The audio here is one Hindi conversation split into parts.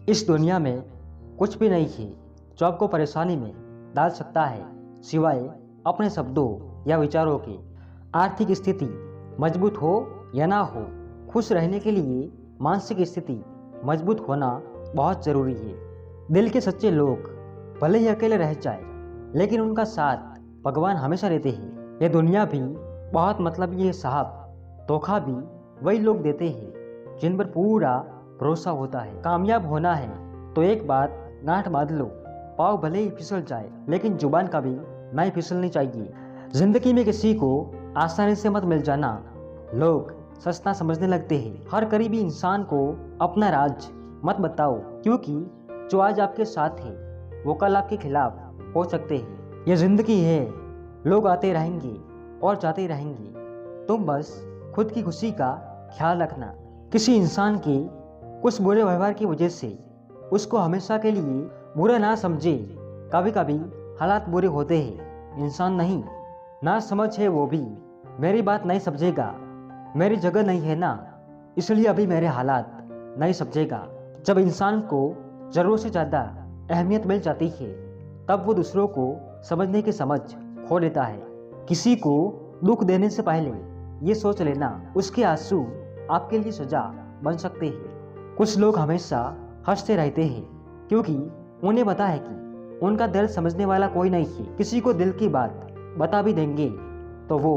इस दुनिया में कुछ भी नहीं है जो आपको परेशानी में डाल सकता है सिवाय अपने शब्दों या विचारों के। आर्थिक स्थिति मजबूत हो या ना हो, खुश रहने के लिए मानसिक स्थिति मजबूत होना बहुत ज़रूरी है। दिल के सच्चे लोग भले ही अकेले रह जाए, लेकिन उनका साथ भगवान हमेशा देते हैं। ये दुनिया भी बहुत मतलबी है साहब। धोखा भी वही लोग देते हैं जिन पर पूरा भरोसा होता है। कामयाब होना है तो एक बात गांठ बांध लो, पाँव भले ही फिसल जाए लेकिन जुबान कभी नहीं फिसलनी चाहिए। जिंदगी में किसी को आसानी से मत मिल जाना, लोग सस्ता समझने लगते हैं। हर करीबी इंसान को अपना राज मत बताओ, क्योंकि जो आज आपके साथ है वो कल आपके खिलाफ हो सकते हैं। ये जिंदगी है, लोग आते रहेंगे और जाते रहेंगे, तुम बस खुद की खुशी का ख्याल रखना। किसी इंसान के कुछ बुरे व्यवहार की वजह से उसको हमेशा के लिए बुरा ना समझे। कभी कभी हालात बुरे होते हैं, इंसान नहीं ना समझ है वो भी। मेरी बात नहीं समझेगा, मेरी जगह नहीं है ना, इसलिए अभी मेरे हालात नहीं समझेगा। जब इंसान को ज़रूरत से ज़्यादा अहमियत मिल जाती है तब वो दूसरों को समझने की समझ खो देता है। किसी को दुख देने से पहले ये सोच लेना उसके आंसू आपके लिए सजा बन सकते हैं। कुछ लोग हमेशा हंसते रहते हैं क्योंकि उन्हें पता है कि उनका दर्द समझने वाला कोई नहीं है। किसी को दिल की बात बता भी देंगे तो वो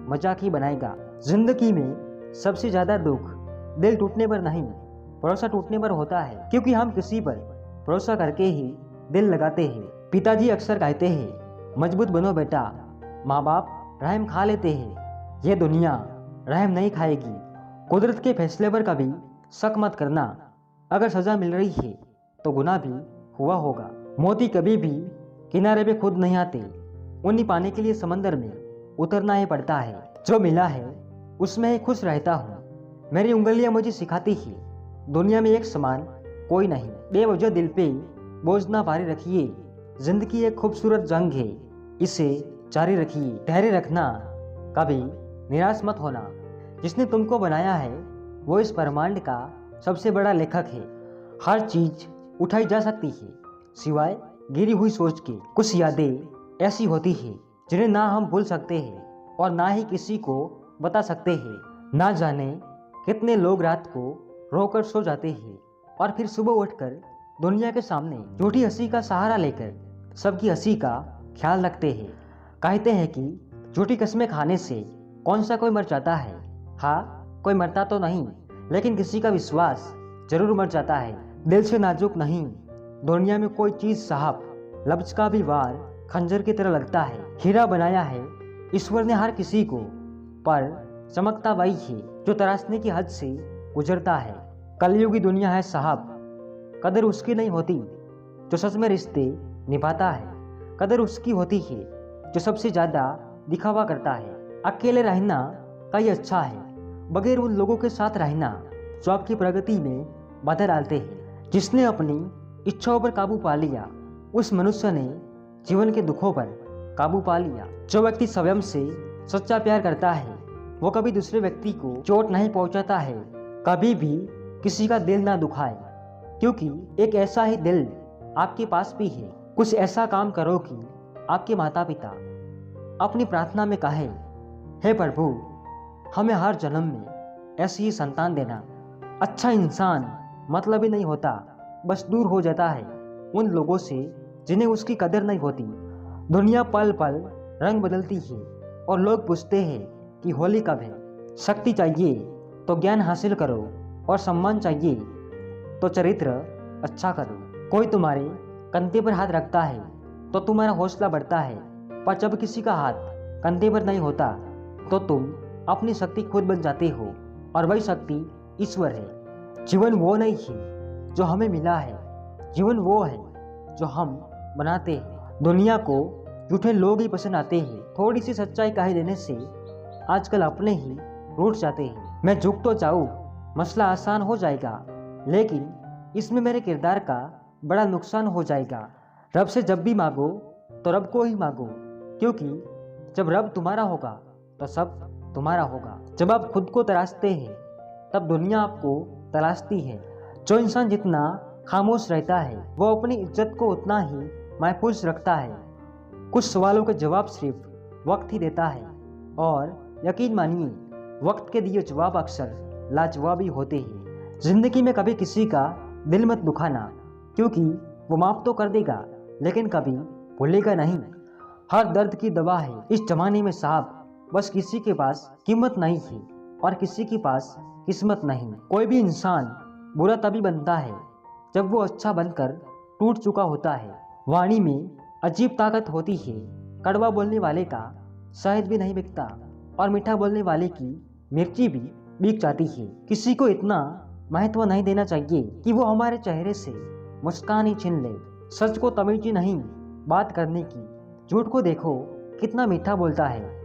मजाक ही बनाएगा। जिंदगी में सबसे ज़्यादा दुख दिल टूटने पर नहीं, भरोसा टूटने पर होता है, क्योंकि हम किसी पर भरोसा करके ही दिल लगाते हैं। पिताजी अक्सर कहते हैं मजबूत बनो बेटा, माँ बाप रहम खा लेते हैं, ये दुनिया रहम नहीं खाएगी। कुदरत के फैसले पर कभी शक मत करना, अगर सजा मिल रही है तो गुनाह भी हुआ होगा। मोती कभी भी किनारे पे खुद नहीं आते, उन्हें पाने के लिए समंदर में उतरना ही पड़ता है। जो मिला है उसमें ही खुश रहता हूँ। मेरी उंगलियां मुझे सिखाती है दुनिया में एक समान कोई नहीं। बेवजह दिल पे बोझ ना भारी रखिए, जिंदगी एक खूबसूरत जंग है, इसे जारी रखिए। धैर्य रखना, कभी निराश मत होना। जिसने तुमको बनाया है वो इस ब्रह्मांड का सबसे बड़ा लेखक है। हर चीज उठाई जा सकती है सिवाय गिरी हुई सोच के। कुछ यादें ऐसी होती है जिन्हें ना हम भूल सकते हैं और ना ही किसी को बता सकते हैं। ना जाने कितने लोग रात को रोकर सो जाते हैं और फिर सुबह उठकर दुनिया के सामने झूठी हंसी का सहारा लेकर सबकी हंसी का ख्याल रखते हैं। कहते हैं कि झूठी कस्में खाने से कौन सा कोई मर जाता है। हाँ, कोई मरता तो नहीं, लेकिन किसी का विश्वास जरूर मर जाता है। दिल से नाजुक नहीं दुनिया में कोई चीज साहब, लफ्ज का भी वार खंजर की तरह लगता है। हीरा बनाया है ईश्वर ने हर किसी को, पर चमकता वही है जो तराशने की हद से गुजरता है। कलयुगी दुनिया है साहब, कदर उसकी नहीं होती जो सच में रिश्ते निभाता है, कदर उसकी होती है जो सबसे ज्यादा दिखावा करता है। अकेले रहना कहीं अच्छा है, बगैर उन लोगों के साथ रहना जो आपकी प्रगति में बाधा डालते हैं। जिसने अपनी इच्छाओं पर काबू पा लिया उस मनुष्य ने जीवन के दुखों पर काबू पा लिया। जो व्यक्ति स्वयं से सच्चा प्यार करता है वो कभी दूसरे व्यक्ति को चोट नहीं पहुंचाता है। कभी भी किसी का दिल ना दुखाए, क्योंकि एक ऐसा ही दिल आपके पास भी है। कुछ ऐसा काम करो कि आपके माता पिता अपनी प्रार्थना में कहे, हे प्रभु हमें हर जन्म में ऐसी ही संतान देना। अच्छा इंसान मतलब ही नहीं होता, बस दूर हो जाता है उन लोगों से जिन्हें उसकी कदर नहीं होती। दुनिया पल पल रंग बदलती है और लोग पूछते हैं कि होली कब है। शक्ति चाहिए तो ज्ञान हासिल करो और सम्मान चाहिए तो चरित्र अच्छा करो। कोई तुम्हारे कंधे पर हाथ रखता है तो तुम्हारा हौसला बढ़ता है, पर जब किसी का हाथ कंधे पर नहीं होता तो तुम अपनी शक्ति खुद बन जाते हो, और वही शक्ति ईश्वर है। जीवन वो नहीं है जो हमें मिला है, जीवन वो है जो हम बनाते हैं। दुनिया को झूठे लोग ही पसंद आते हैं, थोड़ी सी सच्चाई कह देने से आजकल अपने ही रूठ जाते हैं। मैं झुक तो जाऊँ, मसला आसान हो जाएगा, लेकिन इसमें मेरे किरदार का बड़ा नुकसान हो जाएगा। रब से जब भी मांगो तो रब को ही मांगो, क्योंकि जब रब तुम्हारा होगा तो सब तुम्हारा होगा। जब आप खुद को तराशते हैं तब दुनिया आपको तलाशती है। जो इंसान जितना खामोश रहता है, वो अपनी इज्जत को उतना ही महफूज रखता है। कुछ सवालों के जवाब सिर्फ वक्त ही देता है, और यकीन मानिए वक्त के दिए जवाब अक्सर लाजवाब ही होते हैं। जिंदगी में कभी किसी का दिल मत दुखाना, क्योंकि वो माफ तो कर देगा लेकिन कभी भूलेगा नहीं। हर दर्द की दवा है इस जमाने में साहब, बस किसी के पास कीमत नहीं है और किसी के पास किस्मत नहीं। कोई भी इंसान बुरा तभी बनता है जब वो अच्छा बनकर टूट चुका होता है। वाणी में अजीब ताकत होती है, कड़वा बोलने वाले का शहद भी नहीं बिकता और मीठा बोलने वाले की मिर्ची भी बिक जाती है। किसी को इतना महत्व नहीं देना चाहिए कि वो हमारे चेहरे से मुस्कान ही छीन ले। सच को तमीज ही नहीं बात करने की, झूठ को देखो कितना मीठा बोलता है।